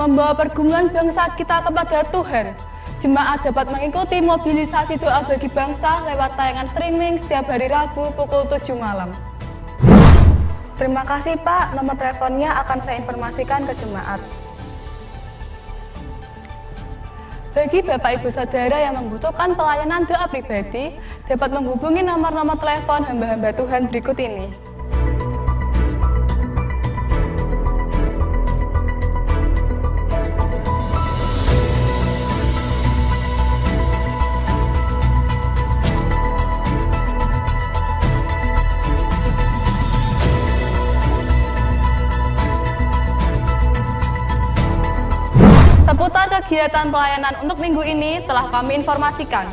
membawa pergumulan bangsa kita kepada Tuhan. Jemaat dapat mengikuti mobilisasi doa bagi bangsa lewat tayangan streaming setiap hari Rabu pukul 7 malam. Terima kasih Pak, nomor teleponnya akan saya informasikan ke jemaat. Bagi Bapak Ibu Saudara yang membutuhkan pelayanan doa pribadi, dapat menghubungi nomor-nomor telepon hamba-hamba Tuhan berikut ini. Seputar kegiatan pelayanan untuk minggu ini telah kami informasikan.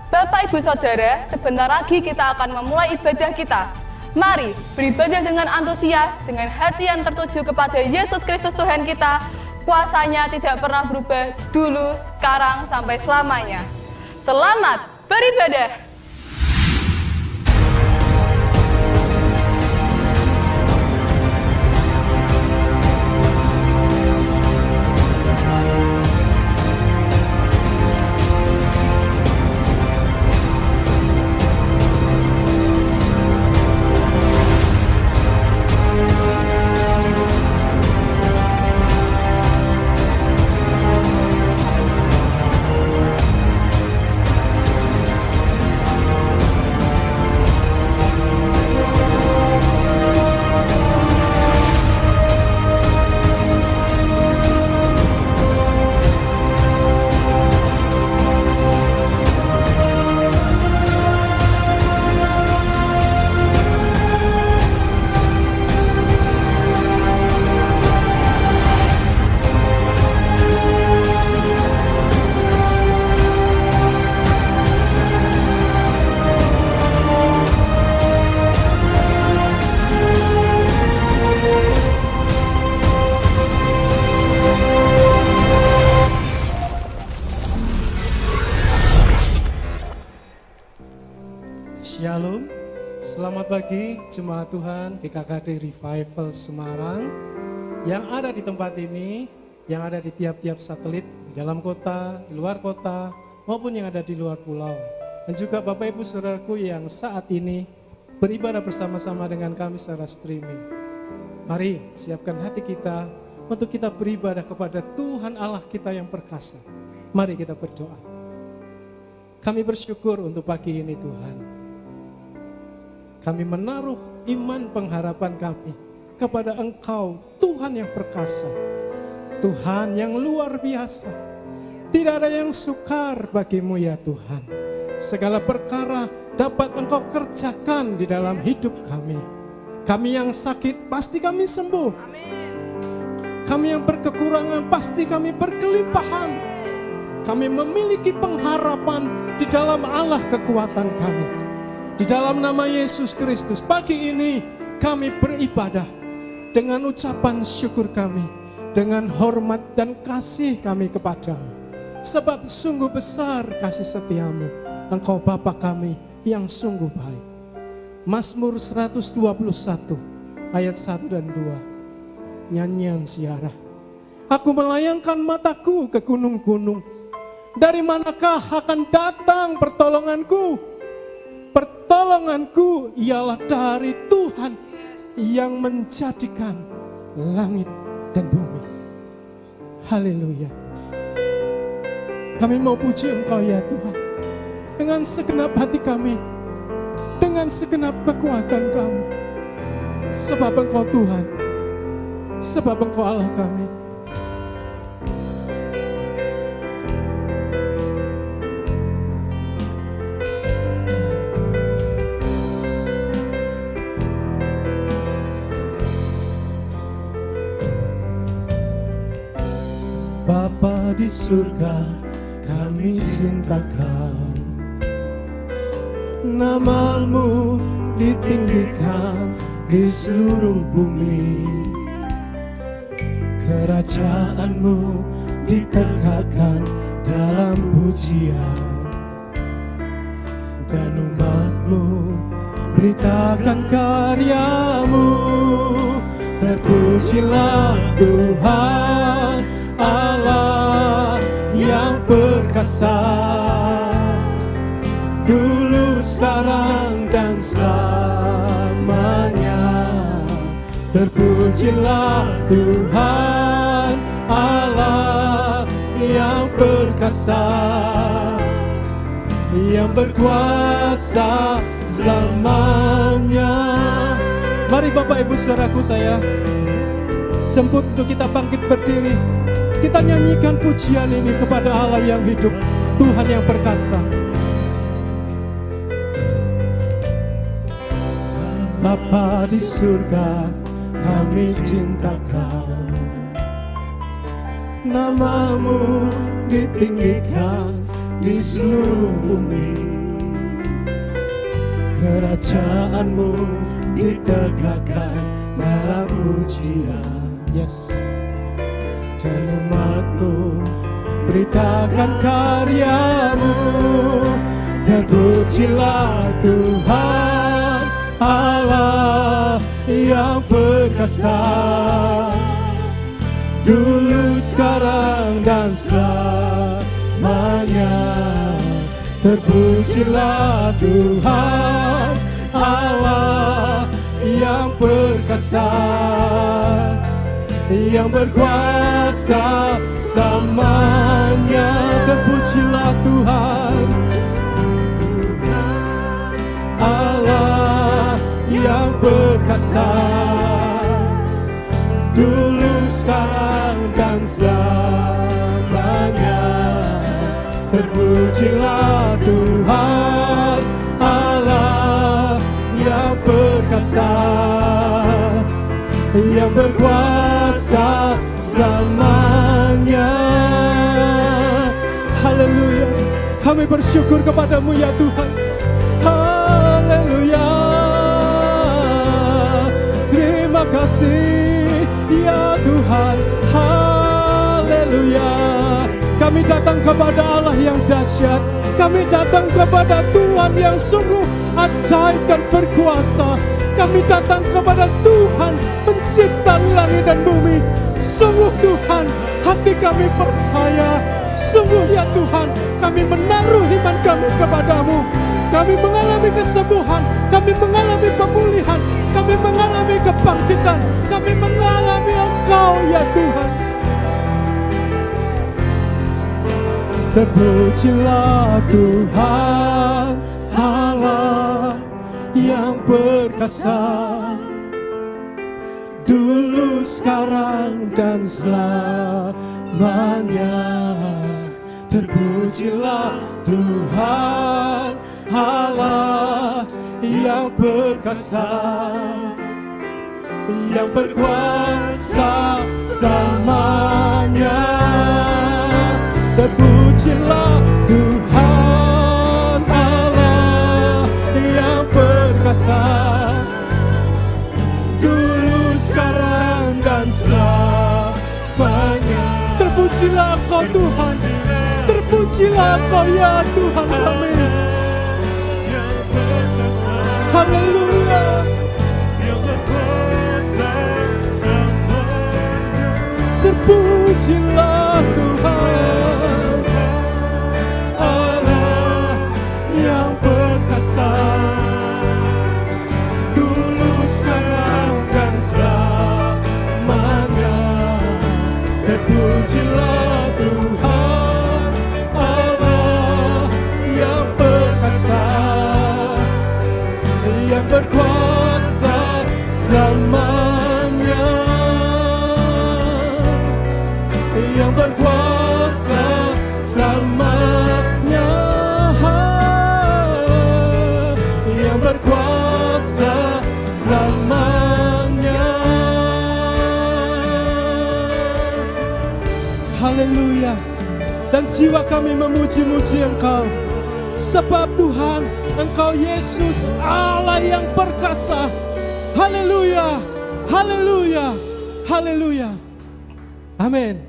Bapak Ibu Saudara, sebentar lagi kita akan memulai ibadah kita. Mari beribadah dengan antusias, dengan hati yang tertuju kepada Yesus Kristus Tuhan kita. Kuasanya tidak pernah berubah dulu, sekarang, sampai selamanya. Selamat beribadah! Shalom, selamat pagi jemaat Tuhan GKKD Revival Semarang yang ada di tempat ini, yang ada di tiap-tiap satelit, di dalam kota, di luar kota, maupun yang ada di luar pulau. Dan juga Bapak Ibu Saudaraku yang saat ini beribadah bersama-sama dengan kami secara streaming. Mari siapkan hati kita untuk kita beribadah kepada Tuhan Allah kita yang perkasa. Mari kita berdoa. Kami bersyukur untuk pagi ini Tuhan. Kami menaruh iman pengharapan kami kepada Engkau, Tuhan yang perkasa, Tuhan yang luar biasa. Tidak ada yang sukar bagimu ya Tuhan. Segala perkara dapat Engkau kerjakan di dalam hidup kami. Kami yang sakit pasti kami sembuh. Kami yang berkekurangan pasti kami berkelimpahan. Kami memiliki pengharapan di dalam Allah kekuatan kami. Di dalam nama Yesus Kristus, pagi ini kami beribadah dengan ucapan syukur kami, dengan hormat dan kasih kami kepadamu. Sebab sungguh besar kasih setiamu, Engkau Bapa kami yang sungguh baik. Mazmur 121 ayat 1 dan 2. Nyanyian ziarah. Aku melayangkan mataku ke gunung-gunung. Dari manakah akan datang pertolonganku? Pertolonganku ialah dari Tuhan yang menjadikan langit dan bumi. Haleluya. Kami mau puji Engkau ya Tuhan, dengan segenap hati kami, dengan segenap kekuatan kami. Sebab Engkau Tuhan, sebab Engkau Allah kami. Bapa di surga, kami cinta Kau. Namamu ditinggikan di seluruh bumi. Kerajaanmu ditegakkan dalam pujian. Dan umatmu beritakan karyamu. Terpujilah Tuhan Allah yang perkasa, dulu, sekarang, dan selamanya. Terpujilah Tuhan Allah yang perkasa, yang berkuasa selamanya. Mari Bapak Ibu Saudaraku, saya jemput untuk kita bangkit berdiri. Kita nyanyikan pujian ini kepada Allah yang hidup, Tuhan yang perkasa. Bapa di surga, kami cinta Kau. Namamu ditinggikan di seluruh bumi, kerajaanmu ditegakkan dalam pujian. Yes. Dan umatmu beritakan karyamu. Terpujilah Tuhan Allah yang perkasa, dulu, sekarang, dan selamanya. Terpujilah Tuhan Allah yang perkasa, yang berkuasa selamanya. Terpujilah Tuhan Allah yang perkasa, dulu, sekarang, dan selamanya. Terpujilah Tuhan Allah yang perkasa, yang berkuasa selamanya. Haleluya. Kami bersyukur kepadamu ya Tuhan. Haleluya. Terima kasih ya Tuhan. Haleluya. Kami datang kepada Allah yang dahsyat. Kami datang kepada Tuhan yang sungguh ajaib dan berkuasa. Kami datang kepada Tuhan pencipta langit dan bumi. Sungguh Tuhan, hati kami percaya. Sungguh ya Tuhan, kami menaruh iman kami kepadamu. Kami mengalami kesembuhan, kami mengalami pemulihan, kami mengalami kebangkitan, kami mengalami Engkau ya Tuhan. Terpujilah Tuhan Allah yang perkasa, dulu, sekarang, dan selamanya. Terpujilah Tuhan Allah yang perkasa, yang berkuasa selamanya. Terpujilah Tuhan Allah yang perkasa, dulu, sekarang, dan selamanya. Terpujilah Engkau Tuhan. Terpujilah Engkau ya Tuhan kami. Haleluya. Terpujilah Tuhan Allah yang perkasa, dulu, sekarang, dan selamanya. Terpujilah Tuhan Allah yang perkasa, yang berkuasa selamanya, yang berkuasa selamanya, yang berkuasa selamanya. Haleluya. Dan jiwa kami memuji-muji Engkau. Sebab Tuhan, Engkau Yesus Allah yang perkasa. Haleluya. Haleluya. Haleluya. Amin.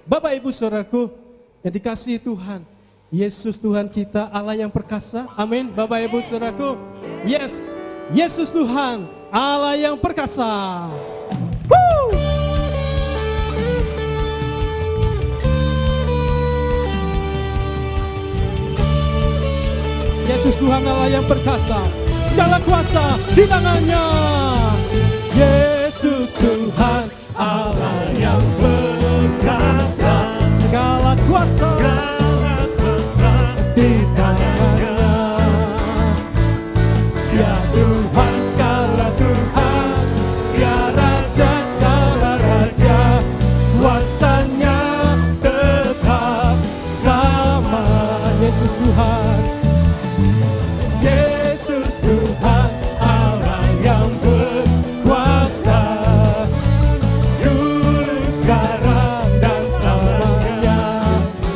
Bapak Ibu Saudaraku yang dikasihi Tuhan, Yesus Tuhan kita, Allah yang perkasa. Amin. Bapak Ibu Saudaraku, yes, Yesus Tuhan Allah yang perkasa. Yesus Tuhan Allah yang perkasa, segala kuasa di tangannya. Yesus Tuhan Allah yang perkasa, segala kuasa di tangannya. Dia Tuhan segala Tuhan, Dia Raja segala Raja, kuasanya tetap sama. Yesus Tuhan, Yesus Tuhan Allah yang berkuasa, dulu sekarang dan selamanya.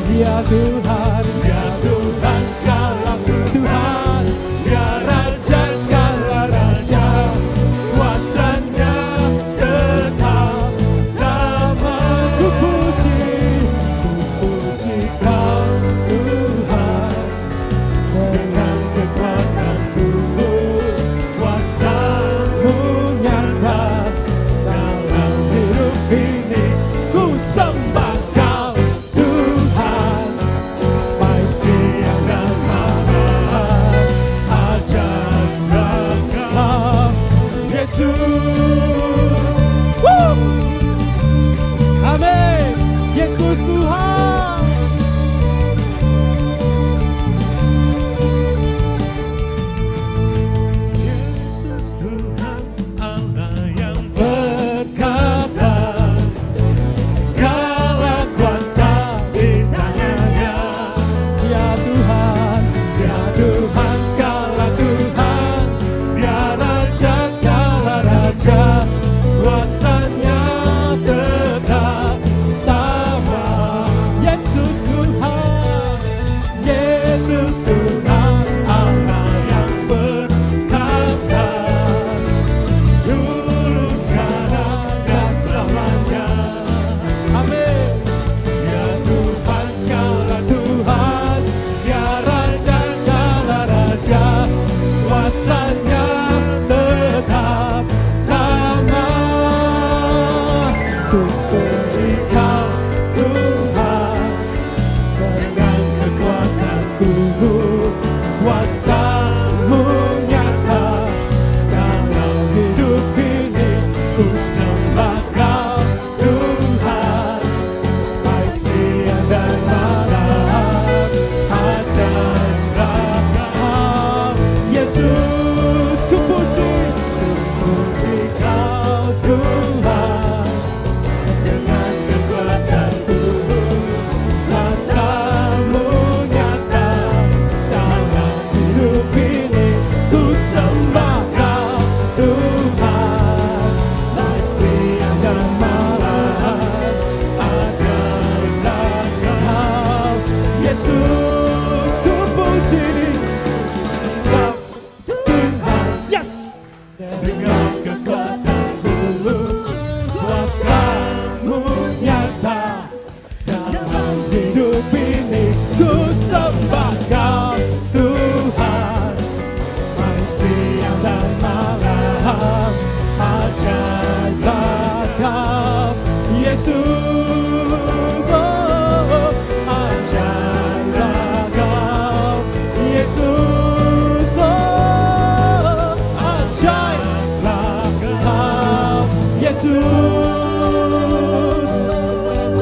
Dia Tuhan, Dia Tuhan segala Tuhan, Dia Raja segala Raja, kuasanya tetap sama. Ku puji Kau Tuhan, dengan kekuatanku, kuasa-Mu nyata dalam hidup ini. Ku sembah Kau Tuhan, baik siang dan malam, ajaib ragam Yesus. Woo! Amin. Yesus Tuhan. Yesus Tuhan Allah yang Perkasa, segala kuasa di tangannya. Dia Tuhan, Dia Tuhan segala Tuhan, Dia Raja segala Raja, kuasanya tetap sama. Yesus Tuhan, Yesus Tuhan Allah yang perkasa, dulu sekarang dan selamanya. Amin. Dia Tuhan segala Tuhan, Dia Raja segala Raja, kuasanya tetap sama. Ku puji Kau Tuhan, dengan kekuatanku, kuasa-Mu nyata dalam hidup ini. Ku sembah Kau Tuhan, baik siang dan malam, ajaib ragam Yesus. Ku puji Kau Tuhan, dengan kekuatanku, kuasa-Mu nyata dalam hidup ini. Ku sembah Kau Tuhan, baik siang dan malam, ajaib ragam Yesus. Ku puji Kau Tuhan, yes, dengan kekuatanku, kuasa-Mu nyata dalam hidup ini. Ku sembah Kau Tuhan, baik siang dan malam, ajaib ragam Yesus. Oh, ajaib ragam Yesus. Oh, ajaib ragam Yesus.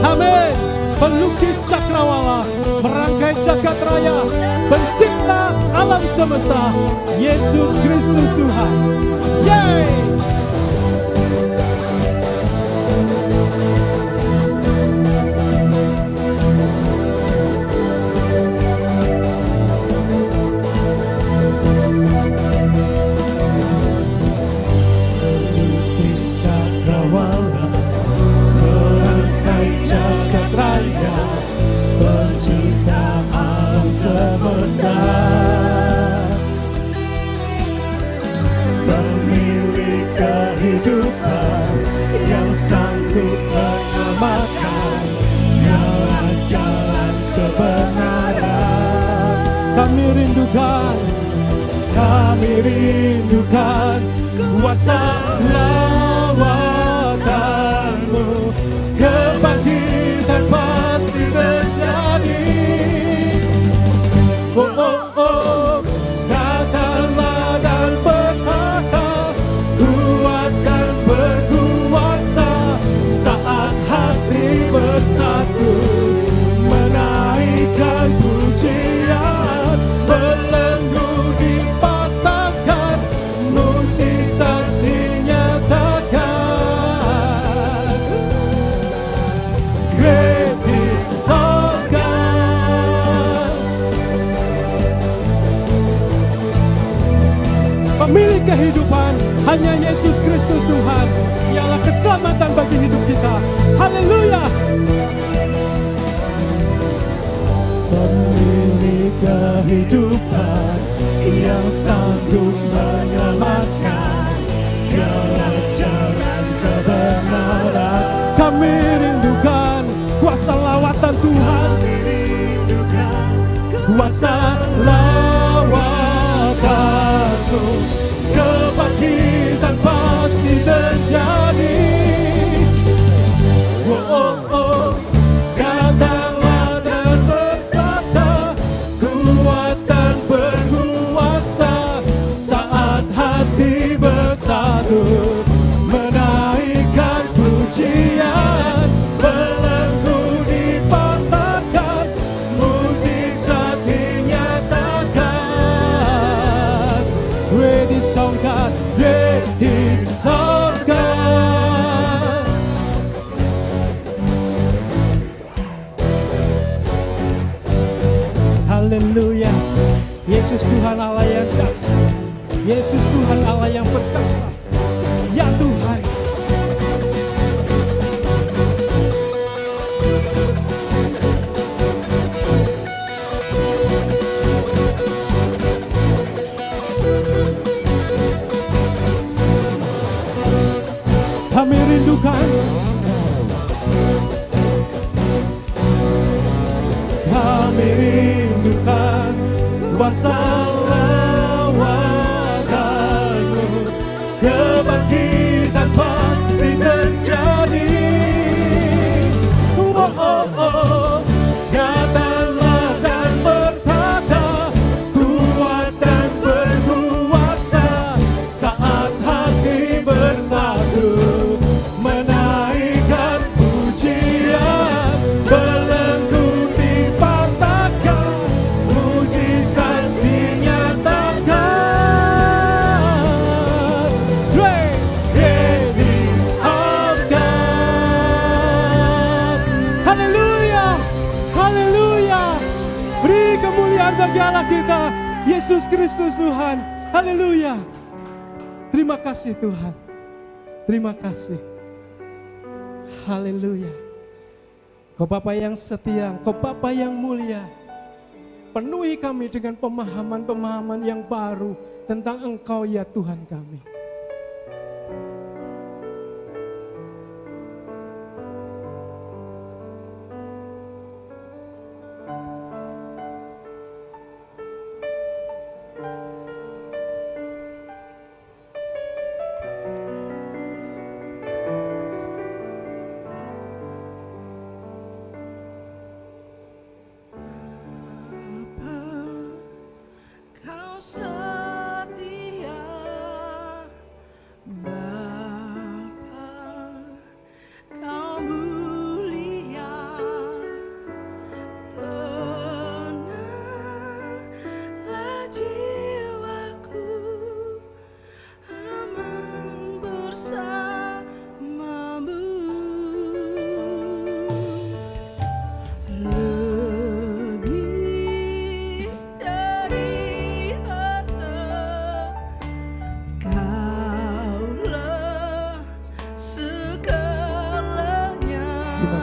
Amin. Pelukis cakrawala, merangkai jagat raya, pencipta alam semesta, Yesus Kristus Tuhan. Yeay! Pelukis cakrawala, merangkai jagat raya, pencipta alam semesta, pemilik kehidupan yang sanggup menyelamatkan jalan-jalan kebenaran. Kami rindukan kuasa lawatan-Mu, kebangkitan pasti terjadi. Oh, oh, oh, Kristus Tuhan ialah keselamatan bagi hidup kita. Haleluya. Pemilik kehidupan yang sanggup menyelamatkan, jalan jalan kebenaran. Kami rindukan kuasa lawatan Tuhan, Kuasa lawatanmu, kebangkitan pasti terjadi. Oh, oh, oh. Datanglah dan berkata, kuatan berkuasa saat hati bersatu, menaikkan pujian, belenggu dipatahkan, mukjizat dinyatakan. ready song God, Ready song God. haleluya. Yesus Tuhan Allah yang dahsyat, Yesus Tuhan Allah yang perkasa. Ya Tuhan, kami rindukan, Kami rindukan kuasa lawatanmu, kebangkitan pasti terjadi. Oh, oh, oh. Datanglah dan berkata, kuatan berkuasa saat hati bersatu, menaikkan pujian, belenggu dipatahkan, mukjizat dinyatakan. Praise of God. haleluya, haleluya. Beri kemuliaan bagi Allah kita, Yesus Kristus Tuhan. Haleluya. Terima kasih Tuhan. Terima kasih. Haleluya. Kau Bapa yang setia, Kau Bapa yang mulia. Penuhi kami dengan pemahaman-pemahaman yang baru tentang Engkau ya Tuhan kami. Kau setia,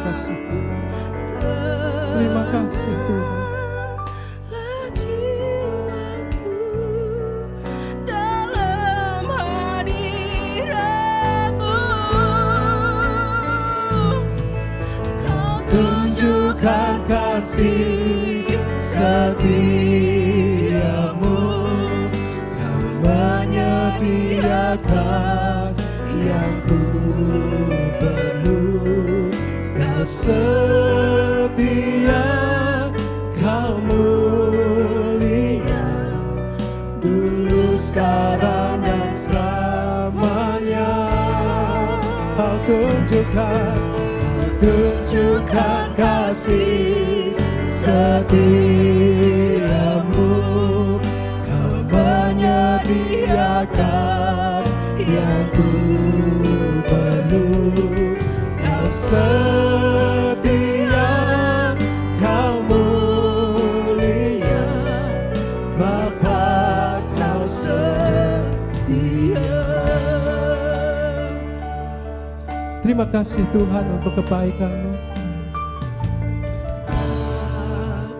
kasih. Terima kasih Tuhan. Tunjukkan kasih setiamu, Kau menyediakan yang ku perlu. Kau setia, Kau mulia, dulu, sekarang, dan selamanya. Kau tunjukkan kasih setiamu, Kau menyediakan yang ku perlu. Kau setia, Kau mulia, Bapa, Kau setia. Terima kasih Tuhan untuk kebaikan-Mu.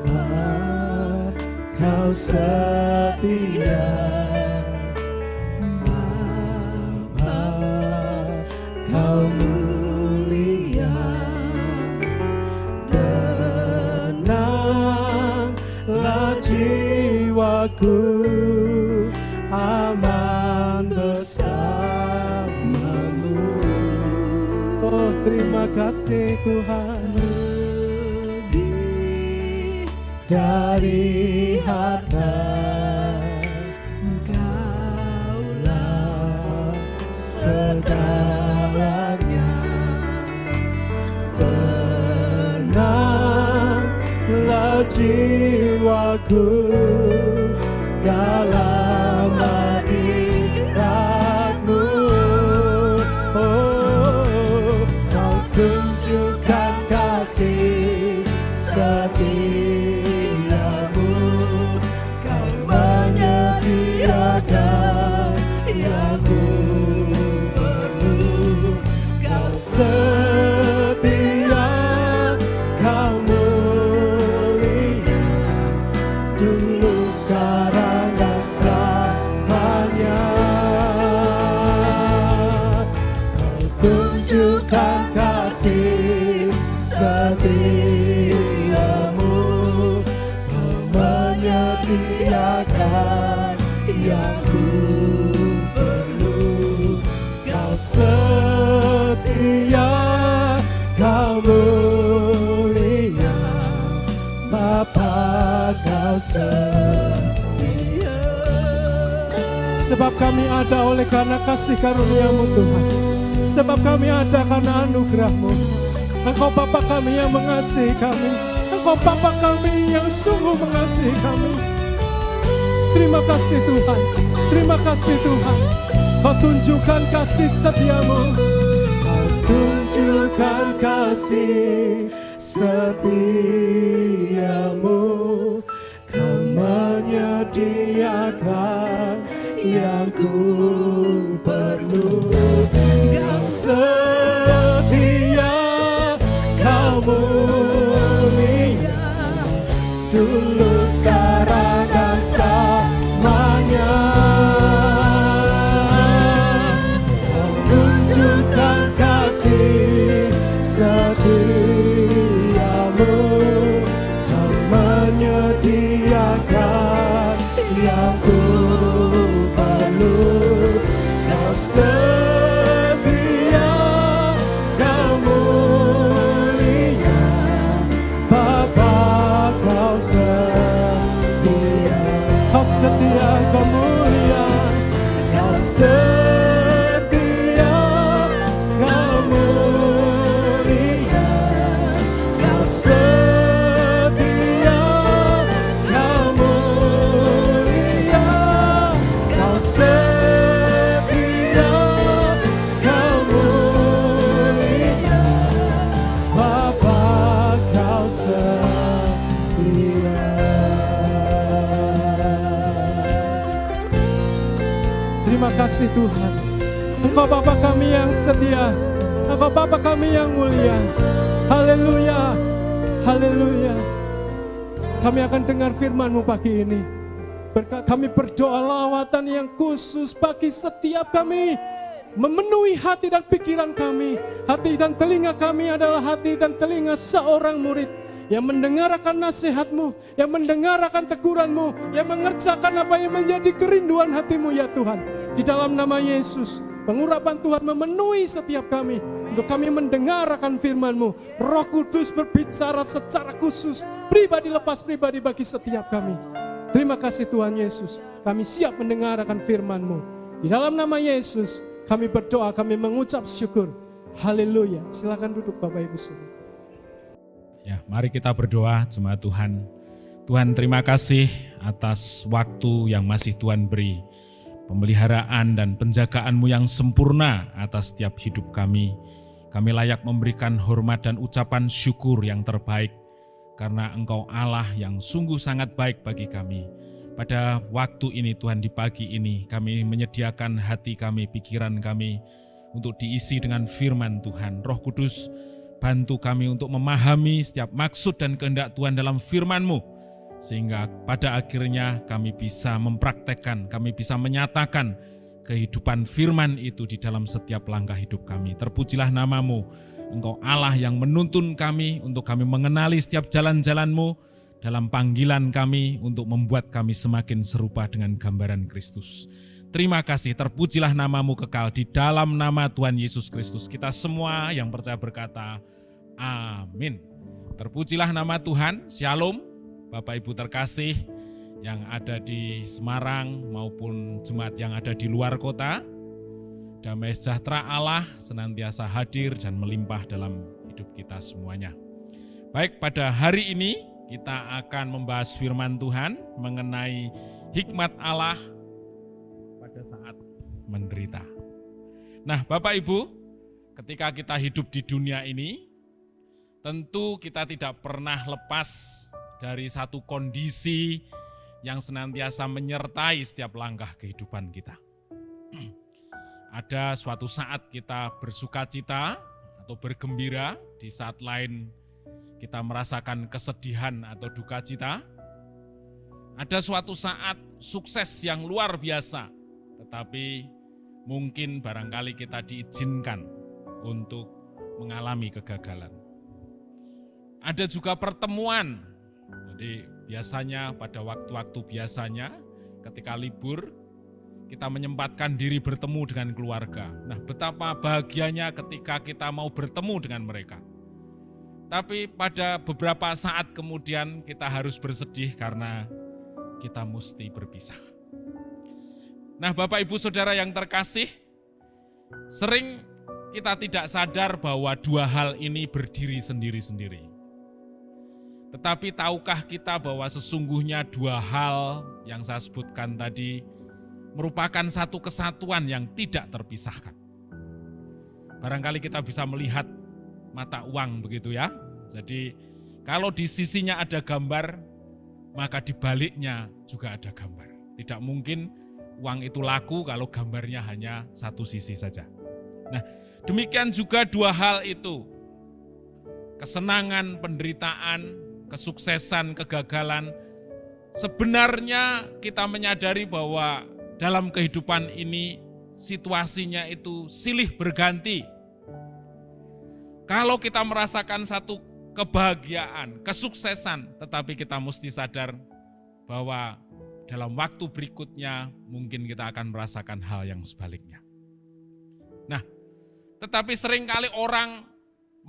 Bapa, Kau setia. Bapa, Kau mulia. Tenanglah jiwaku, aman bersamamu. Oh, terima kasih Tuhan. Dari harta Engkaulah segalanya. Tenanglah jiwaku dalam hadirat-Mu. Oh, Kau tunjukkan kasih setiamu, Kau menyediakan yang ku perlu. Kau setia, Kau mulia, dulu, sekarang, dan selamanya. Kau tunjukkan kasih setiamu, Kau menyediakan yang ku perlu. Kau setia, Kau mulia, Bapa, Kau setia. Sebab kami ada oleh karena kasih karunia-Mu Tuhan. Sebab kami ada karena anugerah-Mu. Engkau Bapa kami yang mengasihi kami. Engkau Bapa kami yang sungguh mengasihi kami. Terima kasih Tuhan. Terima kasih Tuhan. Kau tunjukkan kasih setiamu. Kau tunjukkan kasih setiamu, Kau menyediakan yang ku perlu. Kau setia, Kau mulia, dulu, sekarang, dan selamanya. Kau tunjukkan kasih setiamu, Kau menyediakan yang ku perlu. Kau setia, Kau mulia, Bapa, Kau setia. Kau setia, Kau mulia. Kau setia, Kau mulia, Kau setia, Kau mulia, Kau setia, Kau mulia, Bapa, Kau setia. Terima kasih Tuhan. Engkau Bapa kami yang setia. Engkau Bapa kami yang mulia. Haleluya. Haleluya. Kami akan dengar firman-Mu pagi ini. Kami berdoa lawatan yang khusus bagi setiap kami. Memenuhi hati dan pikiran kami. Hati dan telinga kami adalah hati dan telinga seorang murid yang mendengarkan nasihat-Mu, yang mendengarkan teguran-Mu, yang mengerjakan apa yang menjadi kerinduan hati-Mu ya Tuhan. Di dalam nama Yesus, pengurapan Tuhan memenuhi setiap kami, untuk kami mendengarkan firman-Mu. Roh Kudus berbicara secara khusus, pribadi lepas pribadi bagi setiap kami. Terima kasih Tuhan Yesus, kami siap mendengarkan firman-Mu. Di dalam nama Yesus, kami berdoa, kami mengucap syukur. Haleluya. Silakan duduk Bapak Ibu Saudara. Ya, mari kita berdoa jemaat Tuhan. Tuhan, terima kasih atas waktu yang masih Tuhan beri. Pemeliharaan dan penjagaan-Mu yang sempurna atas setiap hidup kami. Kami layak memberikan hormat dan ucapan syukur yang terbaik karena Engkau Allah yang sungguh sangat baik bagi kami. Pada waktu ini Tuhan, di pagi ini kami menyediakan hati kami, pikiran kami untuk diisi dengan firman Tuhan. Roh Kudus, bantu kami untuk memahami setiap maksud dan kehendak Tuhan dalam firman-Mu, sehingga pada akhirnya kami bisa mempraktekkan, kami bisa menyatakan kehidupan firman itu di dalam setiap langkah hidup kami. Terpujilah nama-Mu, Engkau Allah yang menuntun kami untuk kami mengenali setiap jalan-jalan-Mu dalam panggilan kami untuk membuat kami semakin serupa dengan gambaran Kristus. Terima kasih, terpujilah nama-Mu kekal. Di dalam nama Tuhan Yesus Kristus, kita semua yang percaya berkata, amin. Terpujilah nama Tuhan. Shalom, Bapak Ibu terkasih yang ada di Semarang maupun jemaat yang ada di luar kota. Damai sejahtera Allah senantiasa hadir dan melimpah dalam hidup kita semuanya. Baik, pada hari ini kita akan membahas firman Tuhan mengenai hikmat Allah pada saat menderita. Nah, Bapak Ibu, ketika kita hidup di dunia ini, tentu kita tidak pernah lepas dari satu kondisi yang senantiasa menyertai setiap langkah kehidupan kita. Ada suatu saat kita bersukacita atau bergembira, di saat lain kita merasakan kesedihan atau duka cita. Ada suatu saat sukses yang luar biasa, tetapi mungkin barangkali kita diizinkan untuk mengalami kegagalan. Ada juga pertemuan, jadi biasanya pada waktu-waktu biasanya ketika libur kita menyempatkan diri bertemu dengan keluarga. Nah, betapa bahagianya ketika kita mau bertemu dengan mereka. Tapi pada beberapa saat kemudian kita harus bersedih karena kita mesti berpisah. Nah, Bapak Ibu Saudara yang terkasih, sering kita tidak sadar bahwa dua hal ini berdiri sendiri-sendiri. Tetapi tahukah kita bahwa sesungguhnya dua hal yang saya sebutkan tadi merupakan satu kesatuan yang tidak terpisahkan. Barangkali kita bisa melihat mata uang begitu ya. Jadi kalau di sisinya ada gambar, maka di baliknya juga ada gambar. Tidak mungkin uang itu laku kalau gambarnya hanya satu sisi saja. Nah, demikian juga dua hal itu. Kesenangan, penderitaan, kesuksesan, kegagalan, sebenarnya kita menyadari bahwa dalam kehidupan ini situasinya itu silih berganti. Kalau kita merasakan satu kebahagiaan, kesuksesan, tetapi kita mesti sadar bahwa dalam waktu berikutnya mungkin kita akan merasakan hal yang sebaliknya. Nah, tetapi seringkali orang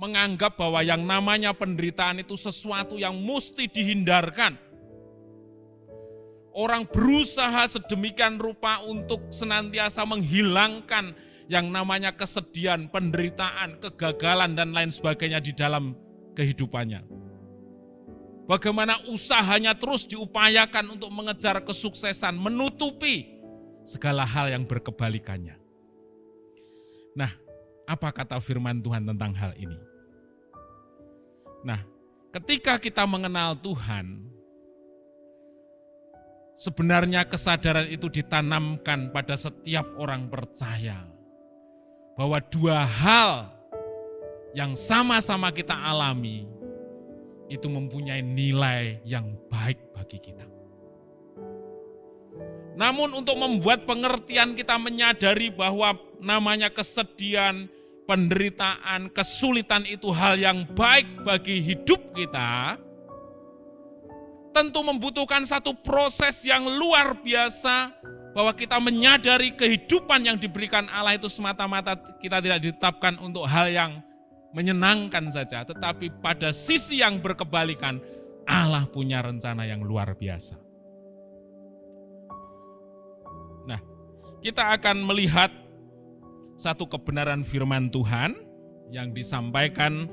menganggap bahwa yang namanya penderitaan itu sesuatu yang mesti dihindarkan. Orang berusaha sedemikian rupa untuk senantiasa menghilangkan yang namanya kesedihan, penderitaan, kegagalan, dan lain sebagainya di dalam kehidupannya. Bagaimana usahanya terus diupayakan untuk mengejar kesuksesan, menutupi segala hal yang berkebalikannya. Nah, apa kata firman Tuhan tentang hal ini? Nah, ketika kita mengenal Tuhan, sebenarnya kesadaran itu ditanamkan pada setiap orang percaya bahwa dua hal yang sama-sama kita alami itu mempunyai nilai yang baik bagi kita. Namun untuk membuat pengertian kita menyadari bahwa namanya kesedihan, penderitaan, kesulitan itu hal yang baik bagi hidup kita, tentu membutuhkan satu proses yang luar biasa bahwa kita menyadari kehidupan yang diberikan Allah itu semata-mata kita tidak ditetapkan untuk hal yang menyenangkan saja, tetapi pada sisi yang berkebalikan Allah punya rencana yang luar biasa. Nah, kita akan melihat satu kebenaran firman Tuhan yang disampaikan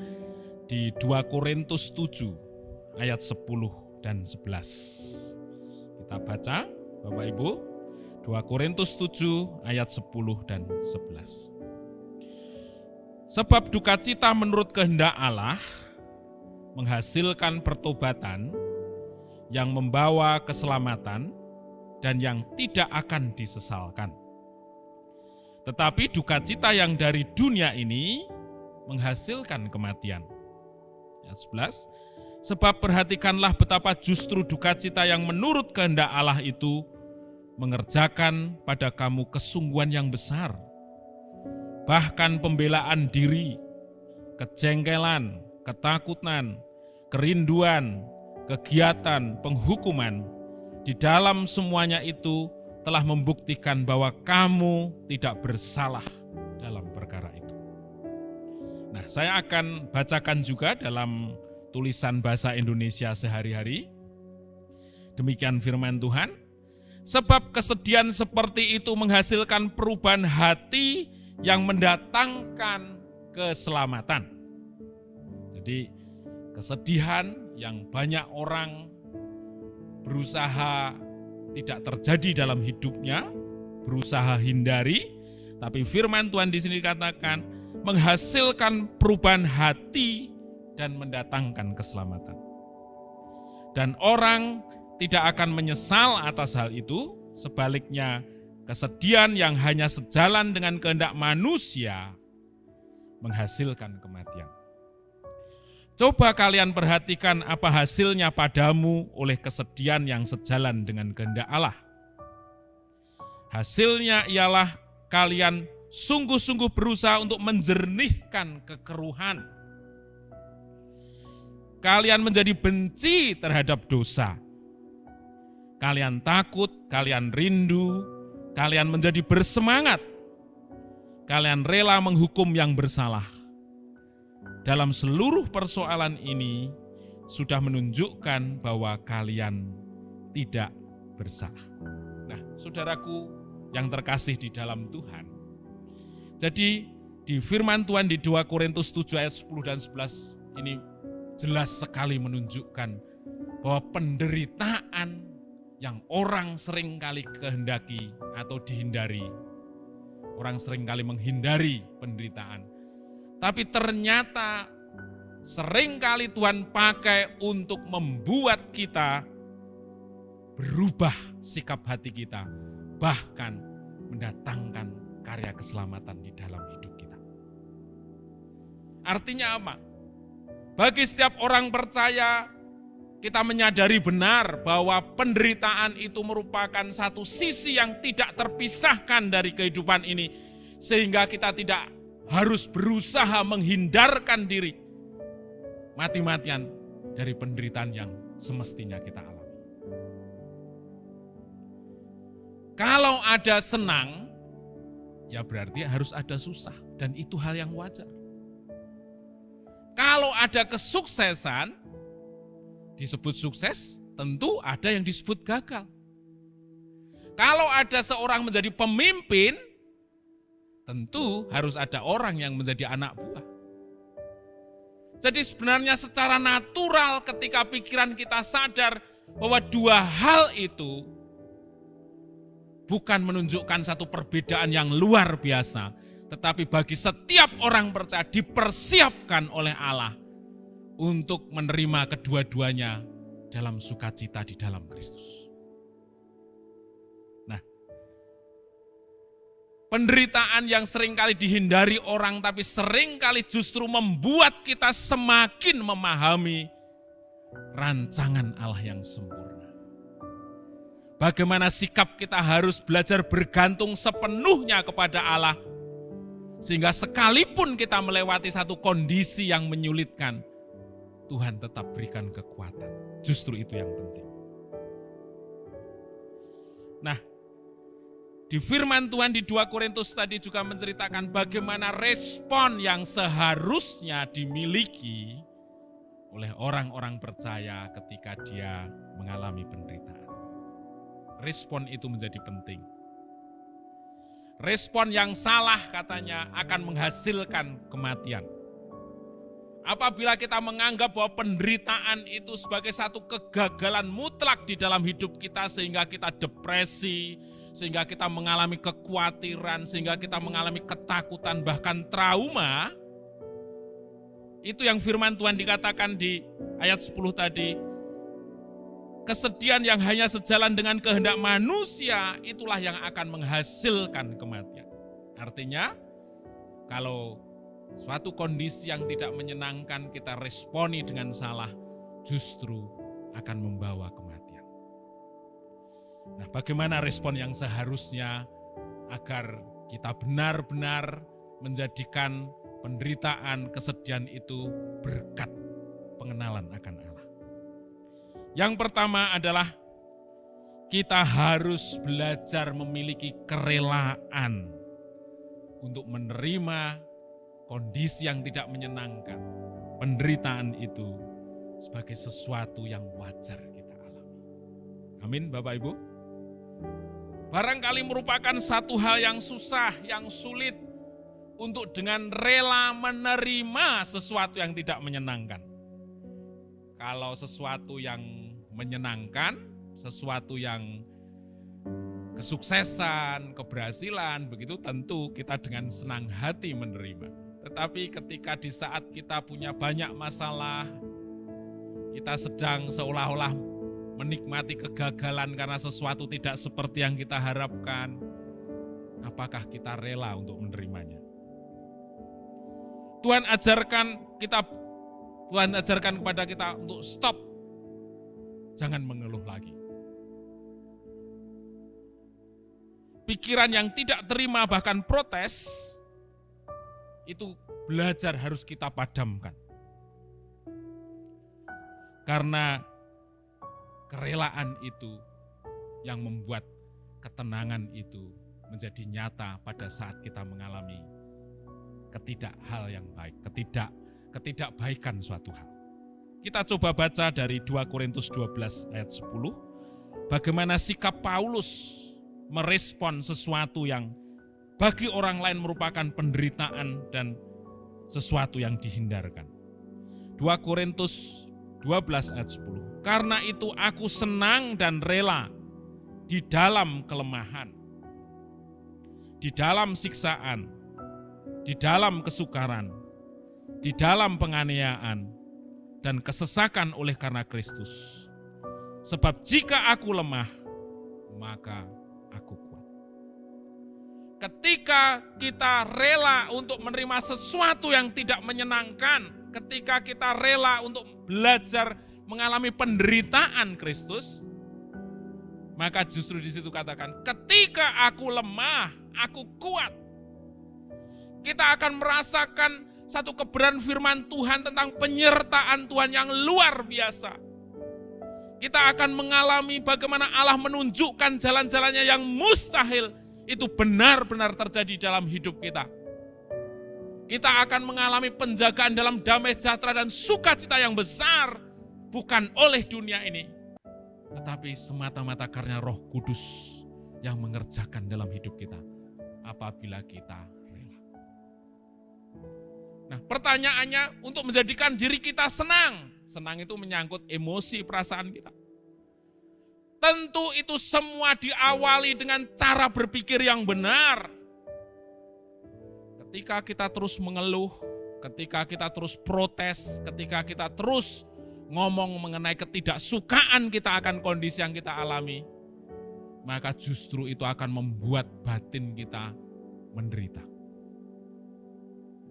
di 2 Korintus 7 ayat 10 dan 11. Kita baca Bapak Ibu, 2 Korintus 7 ayat 10 dan 11. Sebab duka cita menurut kehendak Allah menghasilkan pertobatan yang membawa keselamatan dan yang tidak akan disesalkan. Tetapi duka cita yang dari dunia ini menghasilkan kematian. Ayat 11, sebab perhatikanlah betapa justru duka cita yang menurut kehendak Allah itu mengerjakan pada kamu kesungguhan yang besar. Bahkan pembelaan diri, kejengkelan, ketakutan, kerinduan, kegiatan, penghukuman, di dalam semuanya itu telah membuktikan bahwa kamu tidak bersalah dalam perkara itu. Nah, saya akan bacakan juga dalam tulisan bahasa Indonesia sehari-hari. Demikian firman Tuhan. Sebab kesedihan seperti itu menghasilkan perubahan hati yang mendatangkan keselamatan. Jadi kesedihan yang banyak orang berusaha tidak terjadi dalam hidupnya, berusaha hindari, tapi firman Tuhan di sini dikatakan menghasilkan perubahan hati dan mendatangkan keselamatan. Dan orang tidak akan menyesal atas hal itu, sebaliknya kesedihan yang hanya sejalan dengan kehendak manusia menghasilkan kematian. Coba kalian perhatikan apa hasilnya padamu oleh kesedihan yang sejalan dengan kehendak Allah. Hasilnya ialah kalian sungguh-sungguh berusaha untuk menjernihkan kekeruhan. Kalian menjadi benci terhadap dosa. Kalian takut, kalian rindu, kalian menjadi bersemangat. Kalian rela menghukum yang bersalah. Dalam seluruh persoalan ini sudah menunjukkan bahwa kalian tidak bersalah. Nah, saudaraku yang terkasih di dalam Tuhan. Jadi di firman Tuhan di 2 Korintus 7 ayat 10 dan 11 ini jelas sekali menunjukkan bahwa penderitaan yang orang seringkali kehendaki atau dihindari. Orang seringkali menghindari penderitaan. Tapi ternyata seringkali Tuhan pakai untuk membuat kita berubah sikap hati kita. Bahkan mendatangkan karya keselamatan di dalam hidup kita. Artinya apa? Bagi setiap orang percaya, kita menyadari benar bahwa penderitaan itu merupakan satu sisi yang tidak terpisahkan dari kehidupan ini. Sehingga kita tidak harus berusaha menghindarkan diri mati-matian dari penderitaan yang semestinya kita alami. Kalau ada senang, ya berarti harus ada susah. Dan itu hal yang wajar. Kalau ada kesuksesan, disebut sukses, tentu ada yang disebut gagal. Kalau ada seorang menjadi pemimpin, tentu harus ada orang yang menjadi anak buah. Jadi sebenarnya secara natural ketika pikiran kita sadar bahwa dua hal itu bukan menunjukkan satu perbedaan yang luar biasa, tetapi bagi setiap orang percaya dipersiapkan oleh Allah untuk menerima kedua-duanya dalam sukacita di dalam Kristus. Nah, penderitaan yang seringkali dihindari orang tapi seringkali justru membuat kita semakin memahami rancangan Allah yang sempurna. Bagaimana sikap kita harus belajar bergantung sepenuhnya kepada Allah. Sehingga sekalipun kita melewati satu kondisi yang menyulitkan, Tuhan tetap berikan kekuatan. Justru itu yang penting. Nah, di firman Tuhan di 2 Korintus tadi juga menceritakan bagaimana respon yang seharusnya dimiliki oleh orang-orang percaya ketika dia mengalami penderitaan. Respon itu menjadi penting. Respon yang salah katanya akan menghasilkan kematian. Apabila kita menganggap bahwa penderitaan itu sebagai satu kegagalan mutlak di dalam hidup kita sehingga kita depresi, sehingga kita mengalami kekhawatiran, sehingga kita mengalami ketakutan, bahkan trauma. Itu yang firman Tuhan dikatakan di ayat 10 tadi. Kesedihan yang hanya sejalan dengan kehendak manusia, itulah yang akan menghasilkan kematian. Artinya, kalau suatu kondisi yang tidak menyenangkan kita responi dengan salah, justru akan membawa kematian. Nah, bagaimana respon yang seharusnya agar kita benar-benar menjadikan penderitaan, kesedihan itu berkat pengenalan akan Allah. Yang pertama adalah kita harus belajar memiliki kerelaan untuk menerima kondisi yang tidak menyenangkan, penderitaan itu sebagai sesuatu yang wajar kita alami. Amin, Bapak Ibu. Barangkali merupakan satu hal yang susah, yang sulit untuk dengan rela menerima sesuatu yang tidak menyenangkan. Kalau sesuatu yang menyenangkan, sesuatu yang kesuksesan, keberhasilan, begitu tentu kita dengan senang hati menerima. Tetapi ketika di saat kita punya banyak masalah, kita sedang seolah-olah menikmati kegagalan karena sesuatu tidak seperti yang kita harapkan, apakah kita rela untuk menerimanya? Tuhan ajarkan kepada kita untuk stop, jangan mengeluh lagi. Pikiran yang tidak terima bahkan protes, itu belajar harus kita padamkan. Karena kerelaan itu yang membuat ketenangan itu menjadi nyata pada saat kita mengalami ketidakbaikan suatu hal. Kita coba baca dari 2 Korintus 12 ayat 10, bagaimana sikap Paulus merespon sesuatu yang bagi orang lain merupakan penderitaan dan sesuatu yang dihindarkan. 2 Korintus 12 ayat 10. Karena itu aku senang dan rela di dalam kelemahan, di dalam siksaan, di dalam kesukaran, di dalam penganiayaan, dan kesesakan oleh karena Kristus. Sebab jika aku lemah, maka aku kuat. Ketika kita rela untuk menerima sesuatu yang tidak menyenangkan, ketika kita rela untuk belajar mengalami penderitaan Kristus, maka justru di situ katakan, ketika aku lemah, aku kuat. Kita akan merasakan satu kebenaran firman Tuhan tentang penyertaan Tuhan yang luar biasa. Kita akan mengalami bagaimana Allah menunjukkan jalan-jalannya yang mustahil, itu benar-benar terjadi dalam hidup kita. Kita akan mengalami penjagaan dalam damai sejahtera dan sukacita yang besar, bukan oleh dunia ini, tetapi semata-mata karena Roh Kudus yang mengerjakan dalam hidup kita, apabila kita rela. Nah, pertanyaannya untuk menjadikan diri kita senang. Senang itu menyangkut emosi, perasaan kita. Tentu itu semua diawali dengan cara berpikir yang benar. Ketika kita terus mengeluh, ketika kita terus protes, ketika kita terus ngomong mengenai ketidaksukaan kita akan kondisi yang kita alami, maka justru itu akan membuat batin kita menderita.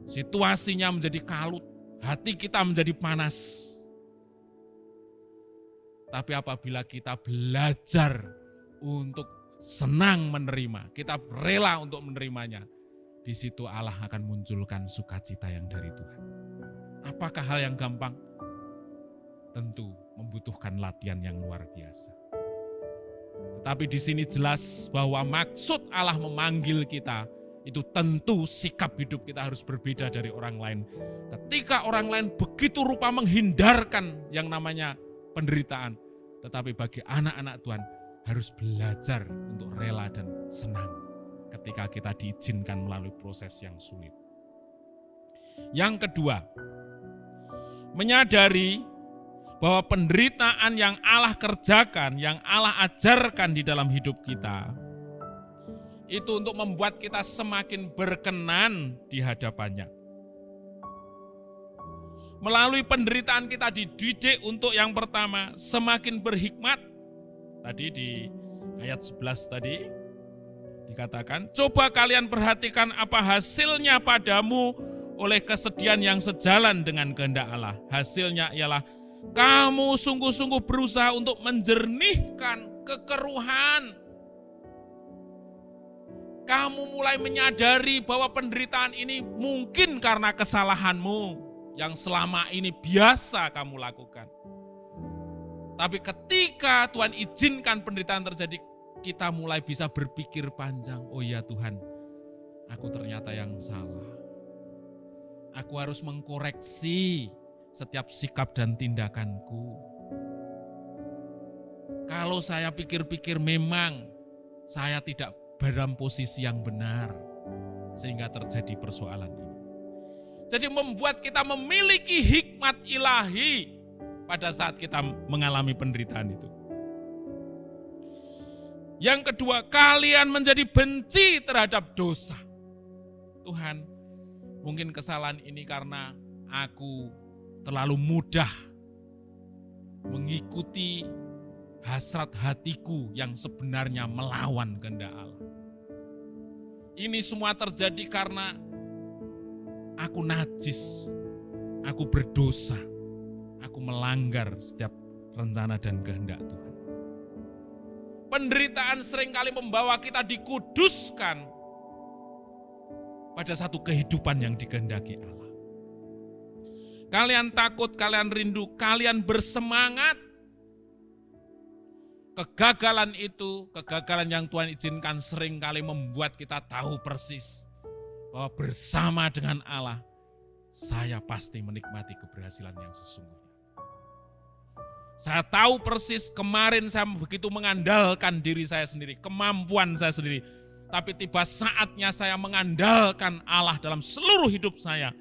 Situasinya menjadi kalut, hati kita menjadi panas. Tapi apabila kita belajar untuk senang menerima, kita rela untuk menerimanya, di situ Allah akan munculkan sukacita yang dari Tuhan. Apakah hal yang gampang? Tentu membutuhkan latihan yang luar biasa. Tetapi di sini jelas bahwa maksud Allah memanggil kita, itu tentu sikap hidup kita harus berbeda dari orang lain. Ketika orang lain begitu rupa menghindarkan yang namanya penderitaan, tetapi bagi anak-anak Tuhan harus belajar untuk rela dan senang ketika kita diizinkan melalui proses yang sulit. Yang kedua, menyadari bahwa penderitaan yang Allah kerjakan, yang Allah ajarkan di dalam hidup kita, itu untuk membuat kita semakin berkenan di hadapannya. Melalui penderitaan kita dididik untuk yang pertama, semakin berhikmat. Tadi di ayat 11 tadi, Dikatakan, coba kalian perhatikan apa hasilnya padamu oleh kesedihan yang sejalan dengan kehendak Allah. Hasilnya ialah kamu sungguh-sungguh berusaha untuk menjernihkan kekeruhan. Kamu mulai menyadari bahwa penderitaan ini mungkin karena kesalahanmu yang selama ini biasa kamu lakukan. Tapi ketika Tuhan izinkan penderitaan terjadi, kita mulai bisa berpikir panjang. Oh ya Tuhan, aku ternyata yang salah. Aku harus mengkoreksi setiap sikap dan tindakanku. Kalau saya pikir-pikir memang saya tidak dalam posisi yang benar, sehingga terjadi persoalan ini. Jadi membuat kita memiliki hikmat ilahi pada saat kita mengalami penderitaan itu. Yang kedua, kalian menjadi benci terhadap dosa. Tuhan, mungkin kesalahan ini karena aku terlalu mudah mengikuti hasrat hatiku yang sebenarnya melawan kehendak Allah. Ini semua terjadi karena aku najis, aku berdosa, aku melanggar setiap rencana dan kehendak Tuhan. Penderitaan seringkali membawa kita dikuduskan pada satu kehidupan yang dikehendaki Allah. Kalian takut, kalian rindu, kalian bersemangat. Kegagalan itu, kegagalan yang Tuhan izinkan seringkali membuat kita tahu persis bahwa bersama dengan Allah, saya pasti menikmati keberhasilan yang sesungguhnya. Saya tahu persis kemarin saya begitu mengandalkan diri saya sendiri, kemampuan saya sendiri. Tapi tiba saatnya saya mengandalkan Allah dalam seluruh hidup saya.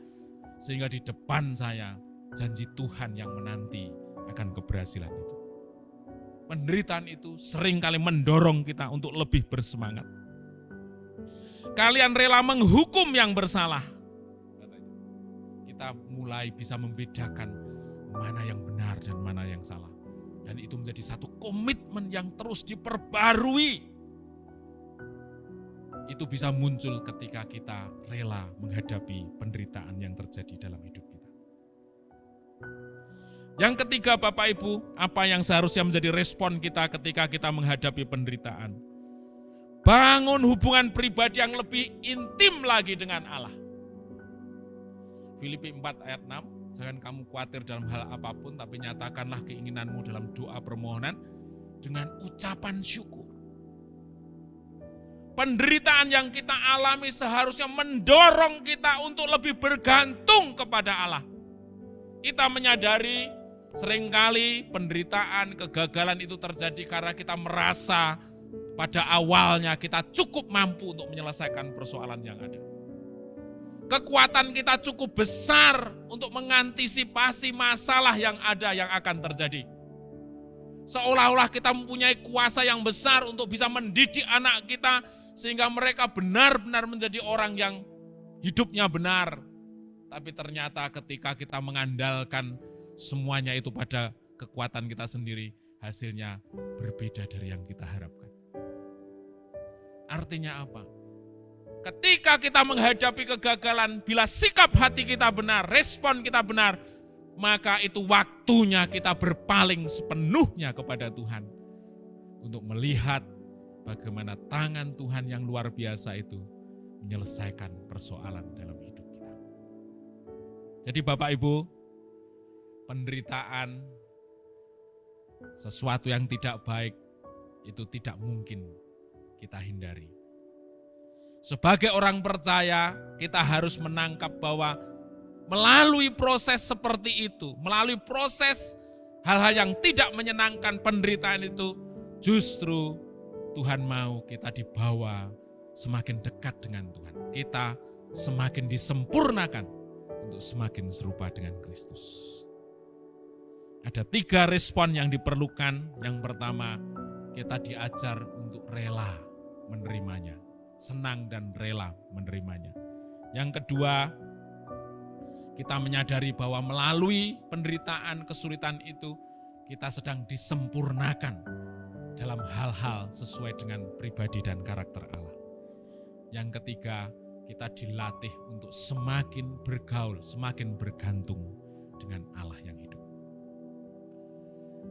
Sehingga di depan saya janji Tuhan yang menanti akan keberhasilan itu. Penderitaan itu seringkali mendorong kita untuk lebih bersemangat. Kalian rela menghukum yang bersalah. Kita mulai bisa membedakan mana yang benar dan mana yang salah. Dan itu menjadi satu komitmen yang terus diperbarui. Itu bisa muncul ketika kita rela menghadapi penderitaan yang terjadi dalam hidup kita. Yang ketiga Bapak Ibu, apa yang seharusnya menjadi respon kita ketika kita menghadapi penderitaan? Bangun hubungan pribadi yang lebih intim lagi dengan Allah. Filipi 4 ayat 6, jangan kamu khawatir dalam hal apapun, tapi nyatakanlah keinginanmu dalam doa permohonan dengan ucapan syukur. Penderitaan yang kita alami seharusnya mendorong kita untuk lebih bergantung kepada Allah. Kita menyadari seringkali penderitaan, kegagalan itu terjadi karena kita merasa pada awalnya kita cukup mampu untuk menyelesaikan persoalan yang ada. Kekuatan kita cukup besar untuk mengantisipasi masalah yang ada yang akan terjadi. Seolah-olah kita mempunyai kuasa yang besar untuk bisa mendidik anak kita sehingga mereka benar-benar menjadi orang yang hidupnya benar. Tapi ternyata ketika kita mengandalkan semuanya itu pada kekuatan kita sendiri, hasilnya berbeda dari yang kita harapkan. Artinya apa? Ketika kita menghadapi kegagalan, bila sikap hati kita benar, respon kita benar, maka itu waktunya kita berpaling sepenuhnya kepada Tuhan. Untuk melihat bagaimana tangan Tuhan yang luar biasa itu menyelesaikan persoalan dalam hidup kita. Jadi Bapak Ibu, penderitaan, sesuatu yang tidak baik, itu tidak mungkin kita hindari. Sebagai orang percaya, kita harus menangkap bahwa melalui proses seperti itu, melalui proses hal-hal yang tidak menyenangkan, penderitaan itu, justru Tuhan mau kita dibawa semakin dekat dengan Tuhan. Kita semakin disempurnakan untuk semakin serupa dengan Kristus. Ada 3 respon yang diperlukan. Yang pertama, kita diajar untuk rela menerimanya. Senang dan rela menerimanya. Yang kedua, kita menyadari bahwa melalui penderitaan, kesulitan itu, kita sedang disempurnakan dalam hal-hal sesuai dengan pribadi dan karakter Allah. Yang ketiga, kita dilatih untuk semakin bergaul, semakin bergantung dengan Allah yang hidup.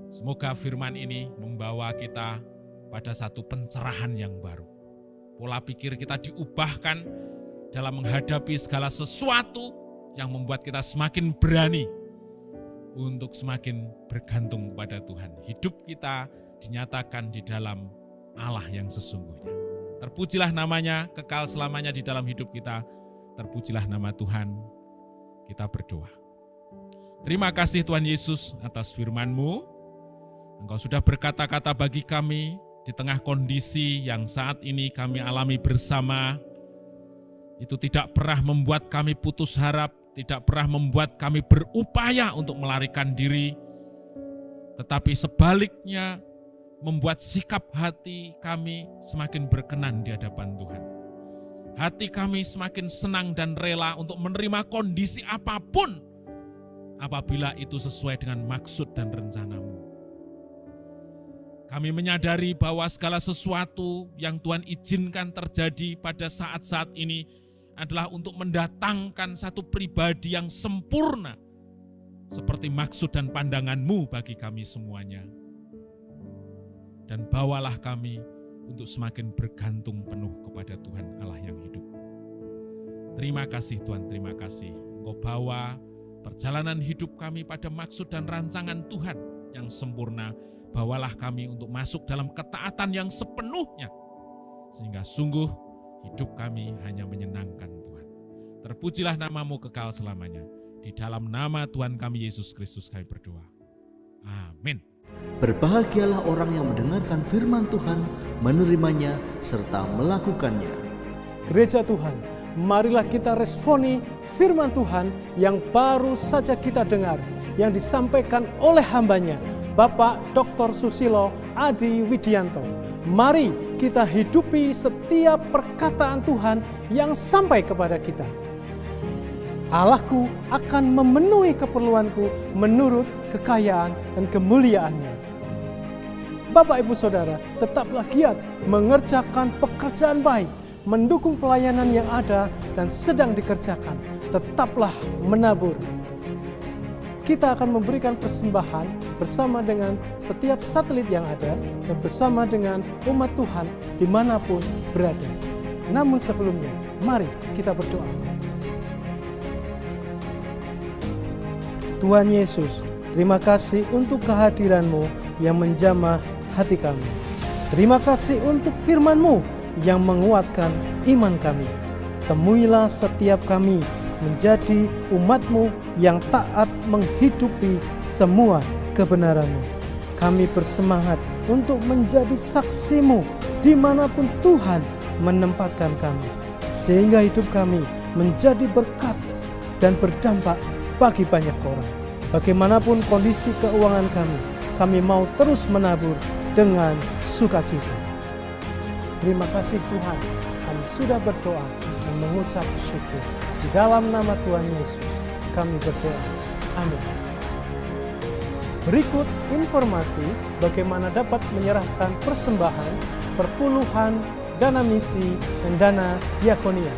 Semoga firman ini membawa kita pada satu pencerahan yang baru. Pola pikir kita diubahkan dalam menghadapi segala sesuatu yang membuat kita semakin berani untuk semakin bergantung kepada Tuhan. Hidup kita dinyatakan di dalam Allah yang sesungguhnya. Terpujilah namanya, kekal selamanya di dalam hidup kita. Terpujilah nama Tuhan. Kita berdoa. Terima kasih Tuhan Yesus atas firman-Mu. Engkau sudah berkata-kata bagi kami di tengah kondisi yang saat ini kami alami bersama. Itu tidak pernah membuat kami putus harap, tidak pernah membuat kami berupaya untuk melarikan diri, tetapi sebaliknya membuat sikap hati kami semakin berkenan di hadapan Tuhan. Hati kami semakin senang dan rela untuk menerima kondisi apapun apabila itu sesuai dengan maksud dan rencana-Mu. Kami menyadari bahwa segala sesuatu yang Tuhan izinkan terjadi pada saat-saat ini adalah untuk mendatangkan satu pribadi yang sempurna seperti maksud dan pandangan-Mu bagi kami semuanya. Dan bawalah kami untuk semakin bergantung penuh kepada Tuhan Allah yang hidup. Terima kasih Tuhan, terima kasih. Engkau bawa perjalanan hidup kami pada maksud dan rancangan Tuhan yang sempurna. Bawalah kami untuk masuk dalam ketaatan yang sepenuhnya, sehingga sungguh hidup kami hanya menyenangkan Tuhan. Terpujilah nama-Mu kekal selamanya. Di dalam nama Tuhan kami Yesus Kristus kami berdoa. Amin. Berbahagialah orang yang mendengarkan firman Tuhan, menerimanya, serta melakukannya. Gereja Tuhan, marilah kita responi firman Tuhan yang baru saja kita dengar, yang disampaikan oleh hambanya, Bapak Dr. Susilo Adi Widianto. Mari kita hidupi setiap perkataan Tuhan yang sampai kepada kita. Allahku akan memenuhi keperluanku menurut kekayaan dan kemuliaannya. Bapak Ibu Saudara, tetaplah giat mengerjakan pekerjaan baik, mendukung pelayanan yang ada dan sedang dikerjakan. Tetaplah menabur. Kita akan memberikan persembahan bersama dengan setiap satelit yang ada dan bersama dengan umat Tuhan dimanapun berada. Namun sebelumnya, mari kita berdoa. Tuhan Yesus, terima kasih untuk kehadiran-Mu yang menjamah hati kami. Terima kasih untuk firman-Mu yang menguatkan iman kami. Temuilah setiap kami menjadi umat-Mu yang taat menghidupi semua kebenaran-Mu. Kami bersemangat untuk menjadi saksi-Mu dimanapun Tuhan menempatkan kami, sehingga hidup kami menjadi berkat dan berdampak bagi banyak orang. Bagaimanapun kondisi keuangan kami mau terus menabur dengan sukacita. Terima kasih Tuhan, kami sudah berdoa dan mengucap syukur. Di dalam nama Tuhan Yesus, kami berdoa. Amin. Berikut informasi bagaimana dapat menyerahkan persembahan, perpuluhan, dana misi, dan dana diakonia.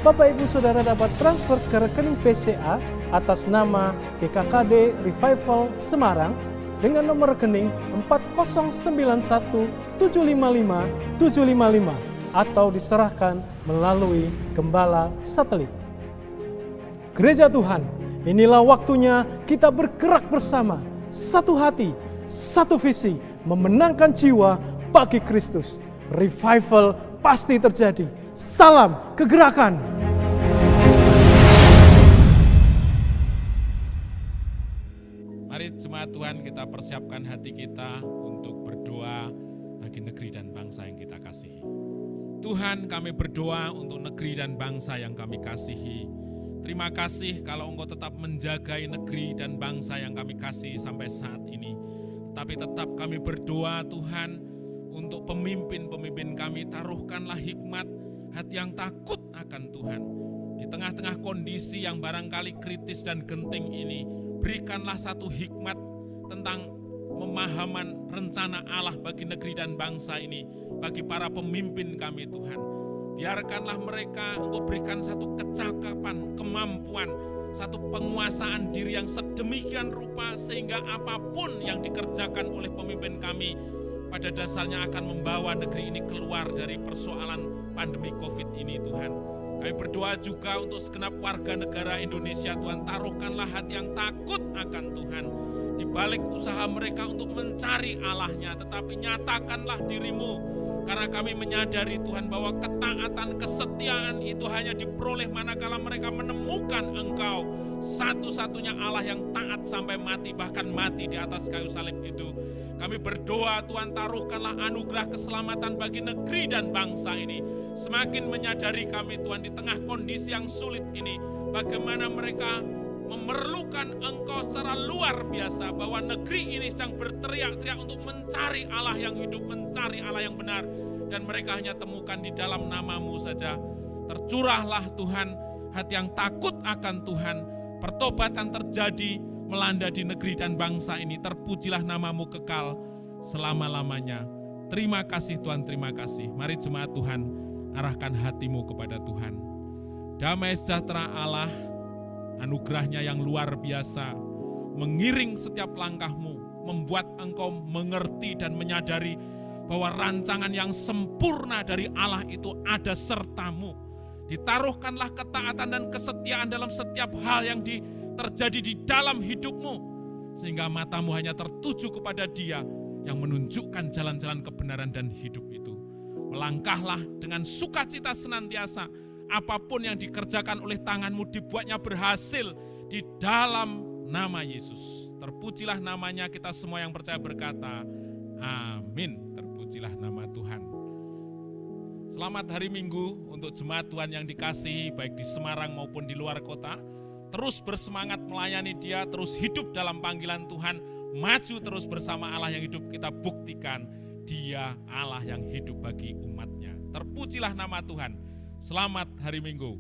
Bapak Ibu Saudara dapat transfer ke rekening BCA atas nama GKKD Revival Semarang dengan nomor rekening 4091755 atau diserahkan melalui Gembala Satelit. Gereja Tuhan, inilah waktunya kita bergerak bersama, satu hati, satu visi, memenangkan jiwa bagi Kristus. Revival pasti terjadi. Salam kegerakan. Mari jemaat Tuhan, kita persiapkan hati kita untuk berdoa bagi negeri dan bangsa yang kita kasihi. Tuhan, kami berdoa untuk negeri dan bangsa yang kami kasihi. Terima kasih kalau Engkau tetap menjagai negeri dan bangsa yang kami kasih sampai saat ini. Tapi tetap kami berdoa Tuhan untuk pemimpin-pemimpin kami, taruhkanlah hikmat, hati yang takut akan Tuhan. Di tengah-tengah kondisi yang barangkali kritis dan genting ini, berikanlah satu hikmat tentang pemahaman rencana Allah bagi negeri dan bangsa ini, bagi para pemimpin kami Tuhan. Biarkanlah mereka Engkau berikan satu kecakapan, kemampuan, satu penguasaan diri yang sedemikian rupa sehingga apapun yang dikerjakan oleh pemimpin kami pada dasarnya akan membawa negeri ini keluar dari persoalan pandemi COVID ini Tuhan. Kami berdoa juga untuk segenap warga negara Indonesia Tuhan, taruhkanlah hati yang takut akan Tuhan. Di balik usaha mereka untuk mencari Allahnya, tetapi nyatakanlah dirimu. Karena kami menyadari Tuhan bahwa ketaatan, kesetiaan itu hanya diperoleh manakala mereka menemukan Engkau. Satu-satunya Allah yang taat sampai mati, bahkan mati di atas kayu salib itu. Kami berdoa Tuhan, taruhkanlah anugerah keselamatan bagi negeri dan bangsa ini. Semakin menyadari kami Tuhan di tengah kondisi yang sulit ini, bagaimana mereka memerlukan Engkau secara luar biasa, bahwa negeri ini sedang berteriak-teriak untuk mencari Allah yang hidup, mencari Allah yang benar, dan mereka hanya temukan di dalam nama-Mu saja. Tercurahlah Tuhan hati yang takut akan Tuhan, pertobatan terjadi melanda di negeri dan bangsa ini. Terpujilah nama-Mu kekal selama-lamanya. Terima kasih Tuhan, terima kasih. Mari jemaat Tuhan, arahkan hatimu kepada Tuhan. Damai sejahtera Allah, anugerahnya yang luar biasa, mengiring setiap langkahmu, membuat engkau mengerti dan menyadari bahwa rancangan yang sempurna dari Allah itu ada sertamu. Ditaruhkanlah ketaatan dan kesetiaan dalam setiap hal yang terjadi di dalam hidupmu, sehingga matamu hanya tertuju kepada Dia yang menunjukkan jalan-jalan kebenaran dan hidup itu. Melangkahlah dengan sukacita senantiasa. Apapun yang dikerjakan oleh tanganmu dibuatnya berhasil di dalam nama Yesus. Terpujilah namanya, kita semua yang percaya berkata, amin. Terpujilah nama Tuhan. Selamat hari Minggu untuk jemaat Tuhan yang dikasihi, baik di Semarang maupun di luar kota. Terus bersemangat melayani Dia, terus hidup dalam panggilan Tuhan, maju terus bersama Allah yang hidup. Kita buktikan Dia Allah yang hidup bagi umatnya. Terpujilah nama Tuhan. Selamat hari Minggu.